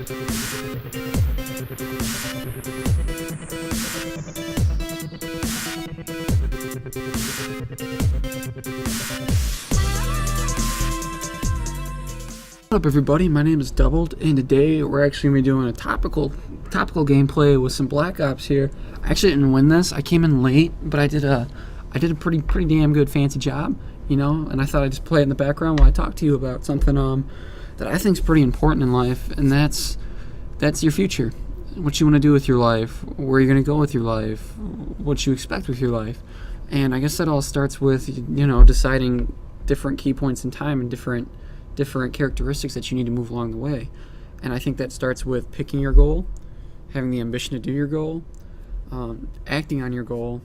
What up, everybody? My name is Doubled, and today we're actually going to be doing a topical gameplay with some Black Ops here. I actually didn't win this. I came in late, but I did a pretty damn good fancy job, you know. And I thought I'd just play it in the background while I talk to you about something that I think is pretty important in life, and that's your future. What you want to do with your life, where you're going to go with your life, what you expect with your life. And I guess that all starts with, you know, deciding different key points in time and different characteristics that you need to move along the way. And I think that starts with picking your goal, having the ambition to do your goal, acting on your goal,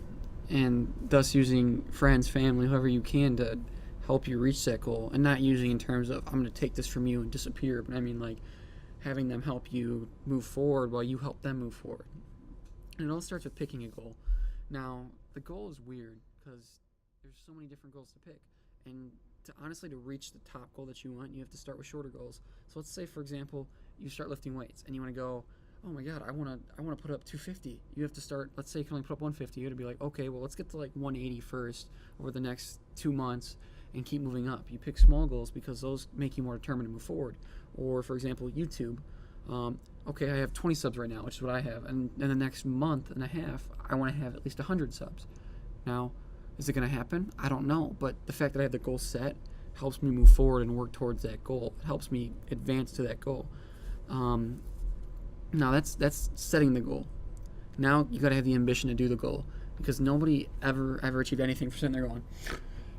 and thus using friends, family, whoever you can to help you reach that goal, and not using in terms of, I'm going to take this from you and disappear, but I mean like having them help you move forward while you help them move forward. And it all starts with picking a goal. Now, the goal is weird because there's so many different goals to pick, and to reach the top goal that you want, you have to start with shorter goals. So let's say, for example, you start lifting weights and you want to go, oh my god, I want to put up 250. You have to start, let's say you can only put up 150. You have to be like, okay, well, let's get to like 180 first over the next 2 months and keep moving up. You pick small goals because those make you more determined to move forward. Or, for example, YouTube. Okay, I have 20 subs right now, which is what I have, and in the next month and a half, I want to have at least 100 subs. Now, is it going to happen? I don't know, but the fact that I have the goal set helps me move forward and work towards that goal. It helps me advance to that goal. Now that's setting the goal. Now you got to have the ambition to do the goal, because nobody ever achieved anything for sitting there going,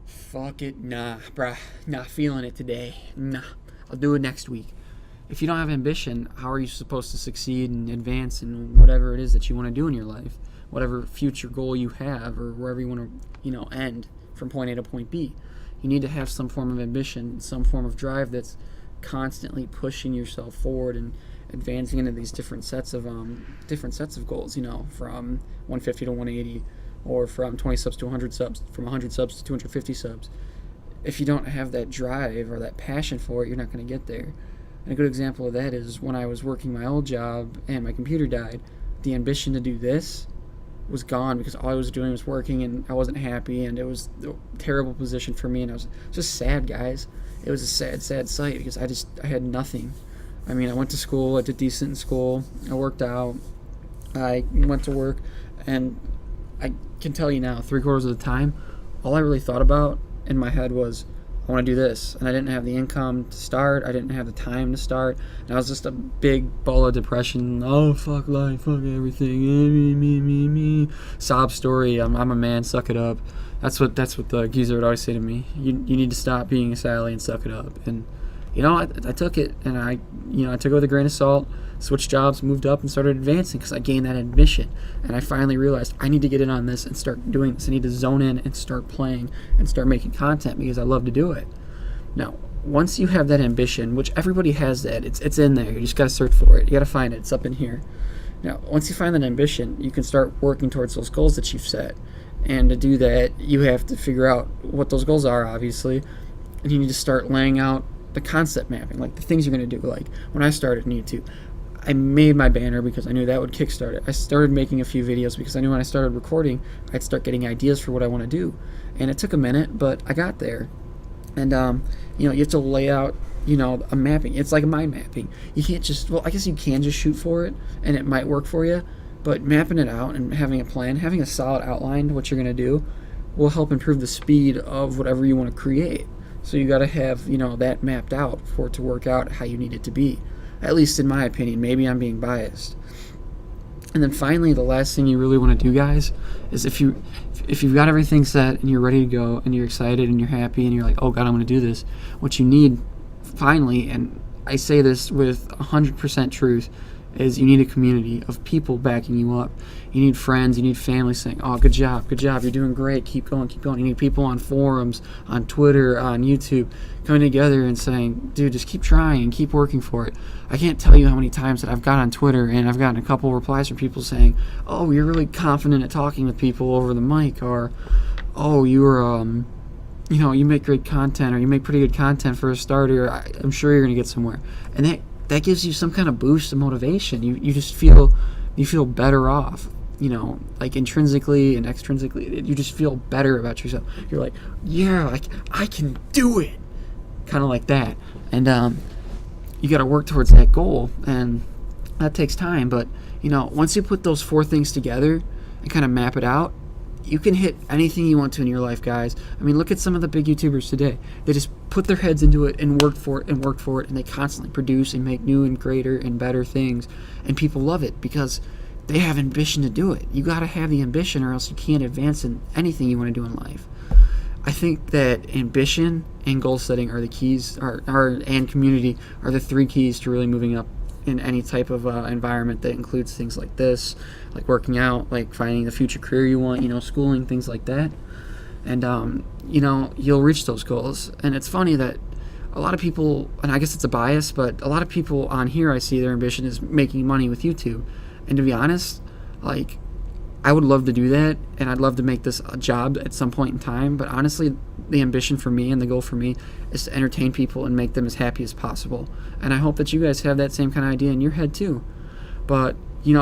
fuck it, nah, bruh, not feeling it today, nah, I'll do it next week. If you don't have ambition, how are you supposed to succeed and advance in whatever it is that you want to do in your life? Whatever future goal you have, or wherever you want to, end from point A to point B. You need to have some form of ambition, some form of drive that's constantly pushing yourself forward and advancing into these different sets of goals, from 150 to 180, or from 20 subs to 100 subs, from 100 subs to 250 subs. If you don't have that drive or that passion for it, you're not going to get there. And a good example of that is when I was working my old job and my computer died, the ambition to do this was gone because all I was doing was working, and I wasn't happy, and it was a terrible position for me, and I was just sad, guys. It was a sad sight because I had nothing. I mean, I went to school, I did decent in school, I worked out, I went to work, and I can tell you now, 3/4 of the time, all I really thought about in my head was, I want to do this, and I didn't have the income to start, I didn't have the time to start, and I was just a big ball of depression. Oh, fuck life, fuck everything, me, sob story, I'm a man, suck it up. That's what the geezer would always say to me. You need to stop being a Sally and suck it up. And I took it, and I took it with a grain of salt, switched jobs, moved up, and started advancing because I gained that ambition. And I finally realized I need to get in on this and start doing this. I need to zone in and start playing and start making content because I love to do it. Now, once you have that ambition, which everybody has that, it's in there. You just got to search for it. You got to find it. It's up in here. Now, once you find that ambition, you can start working towards those goals that you've set. And to do that, you have to figure out what those goals are, obviously. And you need to start laying out the concept mapping, like the things you're going to do. Like when I started on YouTube, I made my banner because I knew that would kickstart it. I started making a few videos because I knew when I started recording, I'd start getting ideas for what I want to do. And it took a minute, but I got there. And, you have to lay out, a mapping. It's like a mind mapping. You can't just, I guess you can just shoot for it, and it might work for you, but mapping it out and having a plan, having a solid outline of what you're going to do will help improve the speed of whatever you want to create. So you got to have, that mapped out for it to work out how you need it to be. At least in my opinion. Maybe I'm being biased. And then finally, the last thing you really want to do, guys, is if you've got everything set and you're ready to go and you're excited and you're happy and you're like, oh God, I'm going to do this. What you need, finally, and I say this with 100% truth, is you need a community of people backing you up. You need friends, you need family saying, oh, good job, you're doing great, keep going. You need people on forums, on Twitter, on YouTube, coming together and saying, dude, just keep trying and keep working for it. I can't tell you how many times that I've got on Twitter and I've gotten a couple replies from people saying, oh, you're really confident at talking with people over the mic, or, oh, you make great content, or you make pretty good content for a starter, I'm sure you're going to get somewhere. And that that gives you some kind of boost of motivation. You just feel better off, like intrinsically and extrinsically. You just feel better about yourself. You're like, yeah, like I can do it, kind of like that. And you got to work towards that goal, and that takes time. But once you put those 4 things together and kind of map it out, you can hit anything you want to in your life, guys. I mean, look at some of the big YouTubers today. They just put their heads into it and work for it and work for it, and they constantly produce and make new and greater and better things, and people love it because they have ambition to do it. You got to have the ambition, or else you can't advance in anything you want to do in life. I think that ambition and goal setting are the keys, and community are the 3 keys to really moving up in any type of environment that includes things like this, like working out, like finding the future career you want, schooling, things like that. And you'll reach those goals. And it's funny that a lot of people, and I guess it's a bias, but a lot of people on here, I see their ambition is making money with YouTube. And to be honest, like, I would love to do that, and I'd love to make this a job at some point in time. But honestly, the ambition for me and the goal for me is to entertain people and make them as happy as possible. And I hope that you guys have that same kind of idea in your head too. But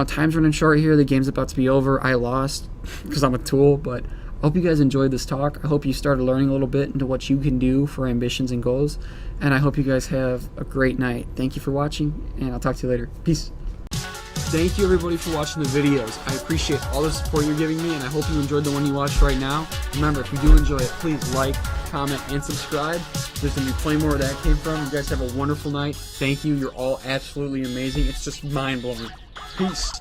time's running short here. The game's about to be over. I lost because I'm a tool, but I hope you guys enjoyed this talk. I hope you started learning a little bit into what you can do for ambitions and goals. And I hope you guys have a great night. Thank you for watching, and I'll talk to you later. Peace. Thank you, everybody, for watching the videos. I appreciate all the support you're giving me, and I hope you enjoyed the one you watched right now. Remember, if you do enjoy it, please like, comment, and subscribe. There's going to be plenty more where that came from. You guys have a wonderful night. Thank you. You're all absolutely amazing. It's just mind-blowing. Peace.